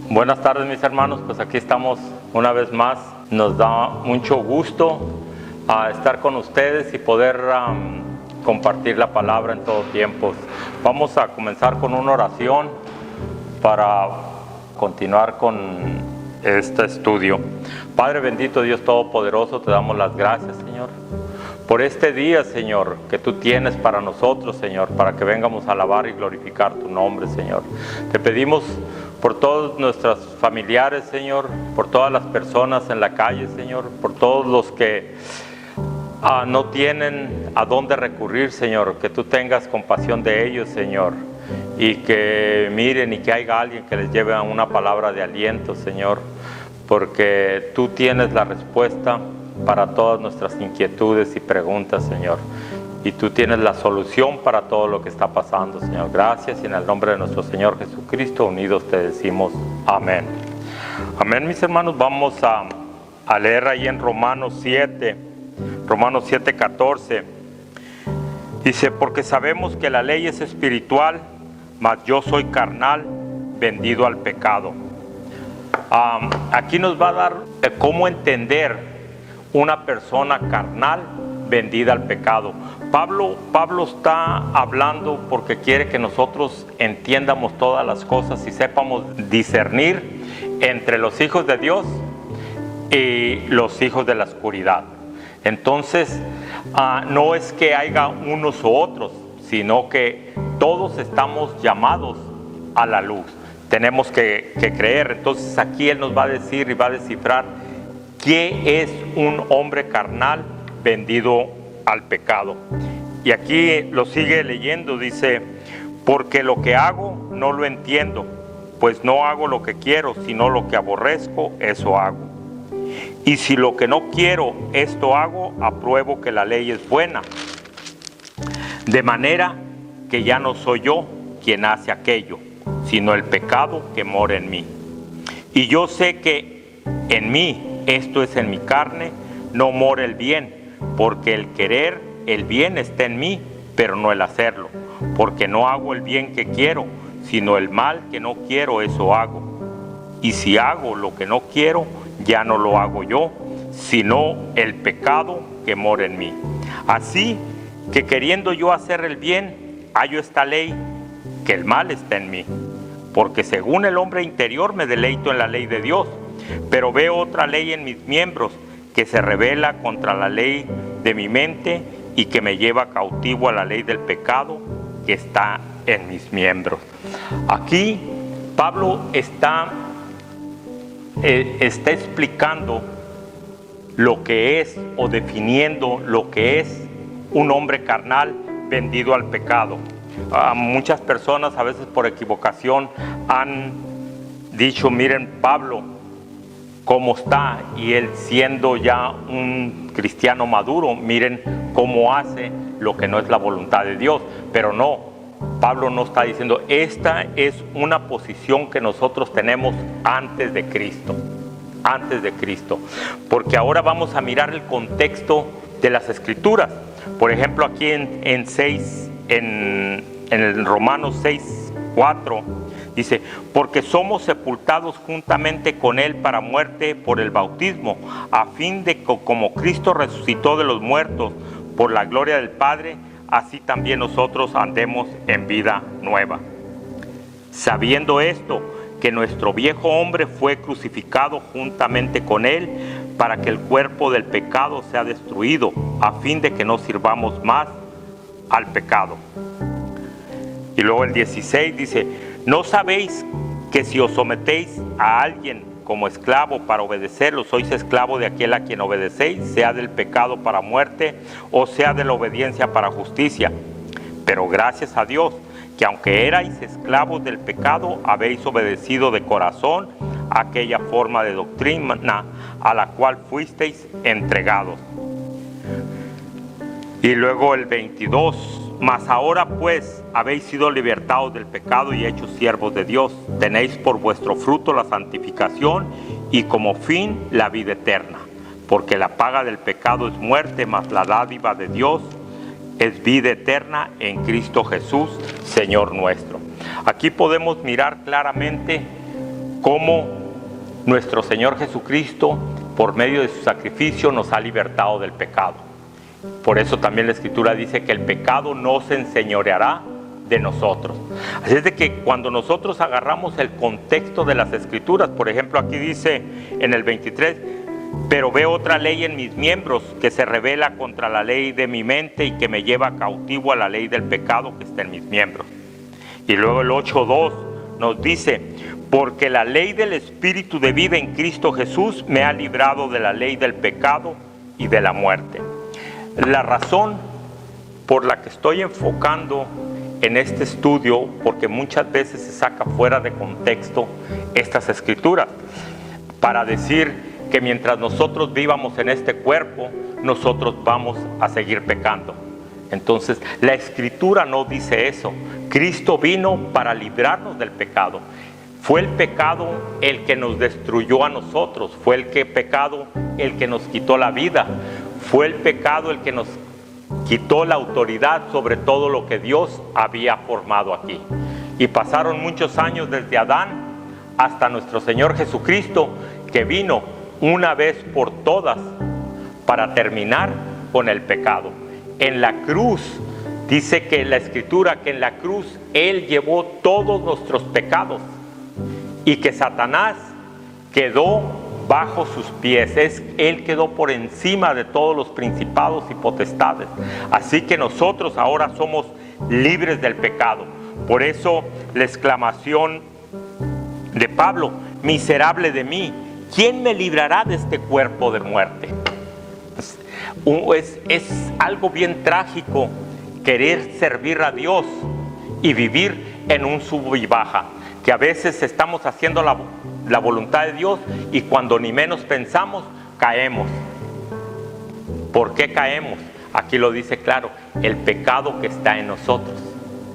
Buenas tardes, mis hermanos, pues aquí estamos una vez más. Nos da mucho gusto estar con ustedes y poder compartir la palabra en todo tiempo. Vamos a comenzar con una oración para continuar con este estudio. Padre bendito, Dios todopoderoso, te damos las gracias, Señor, por este día, Señor, que tú tienes para nosotros, Señor, para que vengamos a alabar y glorificar tu nombre, Señor. Te pedimos por todos nuestros familiares, Señor, por todas las personas en la calle, Señor, por todos los que no tienen a dónde recurrir, Señor, que tú tengas compasión de ellos, Señor, y que miren y que haya alguien que les lleve una palabra de aliento, Señor, porque tú tienes la respuesta para todas nuestras inquietudes y preguntas, Señor, y tú tienes la solución para todo lo que está pasando, Señor. Gracias, y en el nombre de nuestro Señor Jesucristo, unidos te decimos amén. Amén, mis hermanos. Vamos a leer ahí en Romanos 7:14. Dice: porque sabemos que la ley es espiritual, mas yo soy carnal, vendido al pecado. Aquí nos va a dar cómo entender una persona carnal vendida al pecado. Pablo está hablando porque quiere que nosotros entiendamos todas las cosas y sepamos discernir entre los hijos de Dios y los hijos de la oscuridad. Entonces, no es que haya unos u otros, sino que todos estamos llamados a la luz. Tenemos que creer. Entonces aquí él nos va a decir y va a descifrar qué es un hombre carnal vendido al pecado. Y aquí lo sigue leyendo, dice: porque lo que hago no lo entiendo, pues no hago lo que quiero, sino lo que aborrezco, eso hago. Y si lo que no quiero, esto hago, apruebo que la ley es buena. De manera que ya no soy yo quien hace aquello, sino el pecado que mora en mí. Y yo sé que en mí, esto es en mi carne, no mora el bien, porque el querer el bien está en mí, pero no el hacerlo. Porque no hago el bien que quiero, sino el mal que no quiero, eso hago. Y si hago lo que no quiero, ya no lo hago yo, sino el pecado que mora en mí. Así que queriendo yo hacer el bien, hallo esta ley, que el mal está en mí. Porque según el hombre interior me deleito en la ley de Dios, pero veo otra ley en mis miembros, que se rebela contra la ley de mi mente y que me lleva cautivo a la ley del pecado que está en mis miembros. Aquí Pablo está explicando lo que es, o definiendo lo que es un hombre carnal vendido al pecado. Muchas personas, a veces por equivocación, han dicho: miren Pablo cómo está, y él siendo ya un cristiano maduro, miren cómo hace lo que no es la voluntad de Dios. Pero no, Pablo no está diciendo, esta es una posición que nosotros tenemos antes de Cristo, porque ahora vamos a mirar el contexto de las Escrituras. Por ejemplo, aquí en el Romanos 6:4 dice: porque somos sepultados juntamente con él para muerte por el bautismo, a fin de que como Cristo resucitó de los muertos por la gloria del Padre, así también nosotros andemos en vida nueva. Sabiendo esto, que nuestro viejo hombre fue crucificado juntamente con él, para que el cuerpo del pecado sea destruido, a fin de que no sirvamos más al pecado. Y luego el 16 dice: ¿no sabéis que si os sometéis a alguien como esclavo para obedecerlo, sois esclavo de aquel a quien obedecéis, sea del pecado para muerte o sea de la obediencia para justicia? Pero gracias a Dios, que aunque erais esclavos del pecado, habéis obedecido de corazón aquella forma de doctrina a la cual fuisteis entregados. Y luego el 22: mas ahora pues habéis sido libertados del pecado y hechos siervos de Dios. Tenéis por vuestro fruto la santificación y como fin la vida eterna. Porque la paga del pecado es muerte, mas la dádiva de Dios es vida eterna en Cristo Jesús, Señor nuestro. Aquí podemos mirar claramente cómo nuestro Señor Jesucristo, por medio de su sacrificio, nos ha libertado del pecado. Por eso también la Escritura dice que el pecado no se enseñoreará de nosotros. Así es de que cuando nosotros agarramos el contexto de las Escrituras, por ejemplo, aquí dice en el 23, pero veo otra ley en mis miembros que se rebela contra la ley de mi mente y que me lleva cautivo a la ley del pecado que está en mis miembros. Y luego el 8:2 nos dice, porque la ley del Espíritu de vida en Cristo Jesús me ha librado de la ley del pecado y de la muerte. La razón por la que estoy enfocando en este estudio, porque muchas veces se saca fuera de contexto estas escrituras, para decir que mientras nosotros vivamos en este cuerpo, nosotros vamos a seguir pecando. Entonces, la Escritura no dice eso. Cristo vino para librarnos del pecado. Fue el pecado el que nos destruyó a nosotros. Fue el pecado el que nos quitó la vida. Fue el pecado el que nos quitó la autoridad sobre todo lo que Dios había formado aquí. Y pasaron muchos años desde Adán hasta nuestro Señor Jesucristo, que vino una vez por todas para terminar con el pecado. En la cruz, dice que la Escritura, que en la cruz Él llevó todos nuestros pecados y que Satanás quedó bajo sus pies. Él quedó por encima de todos los principados y potestades. Así que nosotros ahora somos libres del pecado. Por eso la exclamación de Pablo, miserable de mí, ¿quién me librará de este cuerpo de muerte? Es algo bien trágico querer servir a Dios y vivir en un sub y baja, que a veces estamos haciendo la voluntad de Dios y cuando ni menos pensamos, caemos. ¿Por qué caemos? Aquí lo dice claro, el pecado que está en nosotros.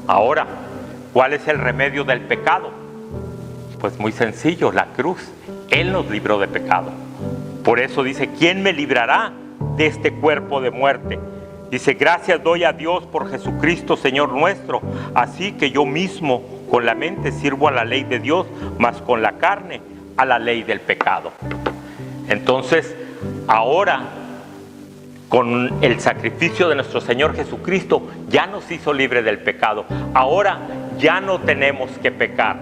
Ahora, ¿cuál es el remedio del pecado? Pues muy sencillo, la cruz. Él nos libró de pecado. Por eso dice, ¿quién me librará de este cuerpo de muerte? Dice, gracias doy a Dios por Jesucristo, Señor nuestro. Así que yo mismo con la mente sirvo a la ley de Dios, mas con la carne a la ley del pecado. Entonces, ahora, con el sacrificio de nuestro Señor Jesucristo, ya nos hizo libre del pecado. Ahora ya no tenemos que pecar.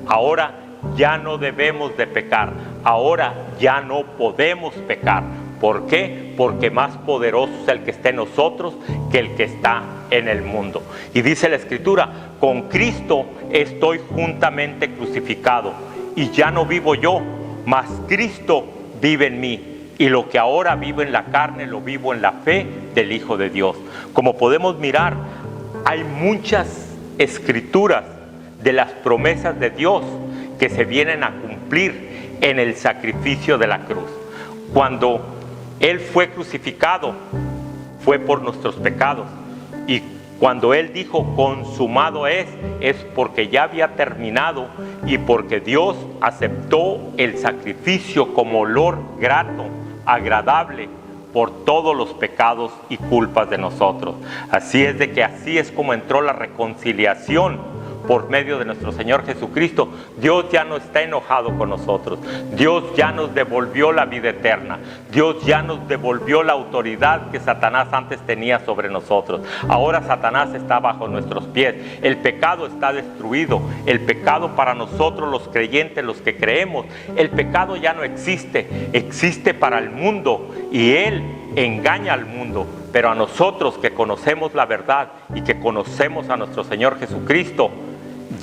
Ahora ya no debemos de pecar. Ahora ya no podemos pecar. ¿Por qué? Porque más poderoso es el que está en nosotros que el que está en el mundo. Y dice la Escritura, con Cristo estoy juntamente crucificado. Y ya no vivo yo, mas Cristo vive en mí. Y lo que ahora vivo en la carne, lo vivo en la fe del Hijo de Dios. Como podemos mirar, hay muchas escrituras de las promesas de Dios que se vienen a cumplir en el sacrificio de la cruz. Cuando Él fue crucificado, fue por nuestros pecados. Y cuando Él dijo consumado es porque ya había terminado y porque Dios aceptó el sacrificio como olor grato, agradable por todos los pecados y culpas de nosotros. Así es como entró la reconciliación por medio de nuestro Señor Jesucristo. Dios ya no está enojado con nosotros. Dios ya nos devolvió la vida eterna. Dios ya nos devolvió la autoridad que Satanás antes tenía sobre nosotros. Ahora Satanás está bajo nuestros pies. El pecado está destruido. El pecado para nosotros los creyentes, los que creemos, el pecado ya no existe. Existe para el mundo y él engaña al mundo. Pero a nosotros que conocemos la verdad y que conocemos a nuestro Señor Jesucristo,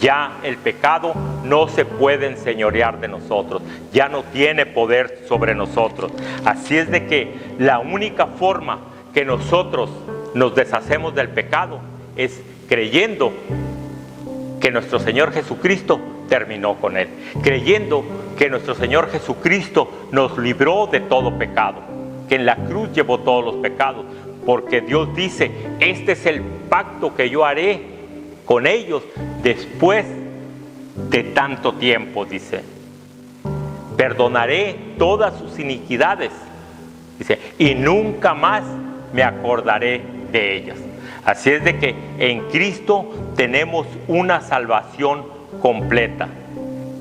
ya el pecado no se puede enseñorear de nosotros, ya no tiene poder sobre nosotros. Así es de que la única forma que nosotros nos deshacemos del pecado es creyendo que nuestro Señor Jesucristo terminó con él, creyendo que nuestro Señor Jesucristo nos libró de todo pecado, que en la cruz llevó todos los pecados, porque Dios dice, este es el pacto que yo haré con ellos después de tanto tiempo, dice. Perdonaré todas sus iniquidades, dice, y nunca más me acordaré de ellas. Así es de que en Cristo tenemos una salvación completa.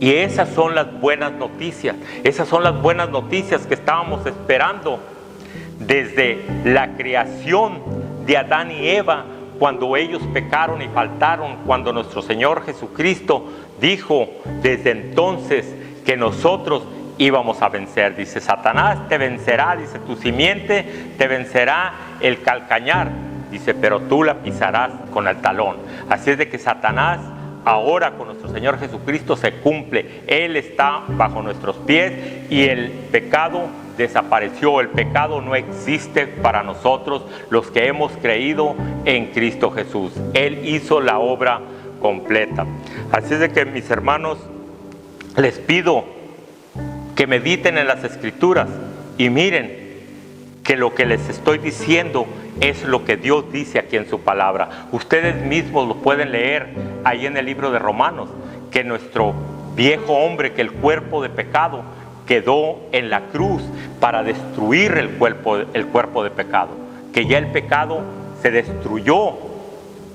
Y esas son las buenas noticias. Esas son las buenas noticias que estábamos esperando desde la creación de Adán y Eva, cuando ellos pecaron y faltaron, cuando nuestro Señor Jesucristo dijo desde entonces que nosotros íbamos a vencer. Dice, Satanás te vencerá, dice, tu simiente te vencerá el calcañar, dice, pero tú la pisarás con el talón. Así es de que Satanás ahora con nuestro Señor Jesucristo se cumple. Él está bajo nuestros pies y el pecado desapareció. El pecado no existe para nosotros los que hemos creído en Cristo Jesús. Él hizo la obra completa. Así es de que, mis hermanos, les pido que mediten en las Escrituras y miren que lo que les estoy diciendo es lo que Dios dice aquí en su palabra. Ustedes mismos lo pueden leer ahí en el libro de Romanos, que nuestro viejo hombre, que el cuerpo de pecado quedó en la cruz para destruir el cuerpo de pecado, que ya el pecado se destruyó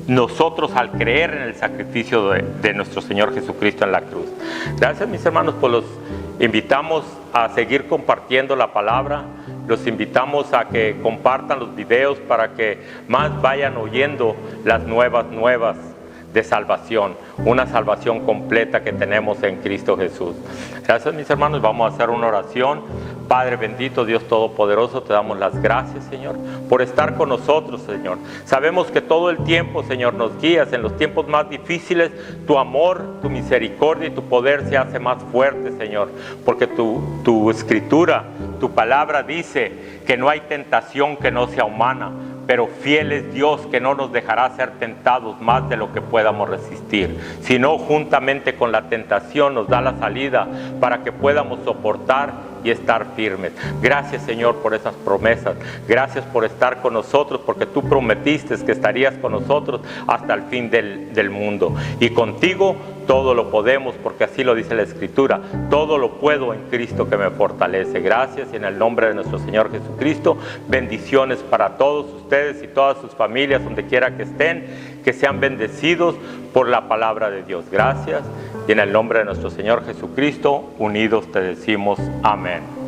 nosotros al creer en el sacrificio de nuestro Señor Jesucristo en la cruz. Gracias, mis hermanos, pues los invitamos a seguir compartiendo la palabra. Los invitamos a que compartan los videos para que más vayan oyendo las nuevas de salvación, una salvación completa que tenemos en Cristo Jesús. Gracias, mis hermanos. Vamos a hacer una oración. Padre bendito, Dios todopoderoso, te damos las gracias, Señor, por estar con nosotros, Señor. Sabemos que todo el tiempo, Señor, nos guías en los tiempos más difíciles. Tu amor, tu misericordia y tu poder se hace más fuerte, Señor, porque tu escritura, tu palabra dice que no hay tentación que no sea humana, pero fiel es Dios, que no nos dejará ser tentados más de lo que podamos resistir, sino juntamente con la tentación nos da la salida para que podamos soportar y estar firmes. Gracias, Señor, por esas promesas. Gracias por estar con nosotros, porque tú prometiste que estarías con nosotros hasta el fin del mundo. Y contigo todo lo podemos, porque así lo dice la Escritura. Todo lo puedo en Cristo que me fortalece. Gracias, y en el nombre de nuestro Señor Jesucristo, bendiciones para todos ustedes y todas sus familias, donde quiera que estén, que sean bendecidos por la palabra de Dios. Gracias, y en el nombre de nuestro Señor Jesucristo, unidos te decimos amén.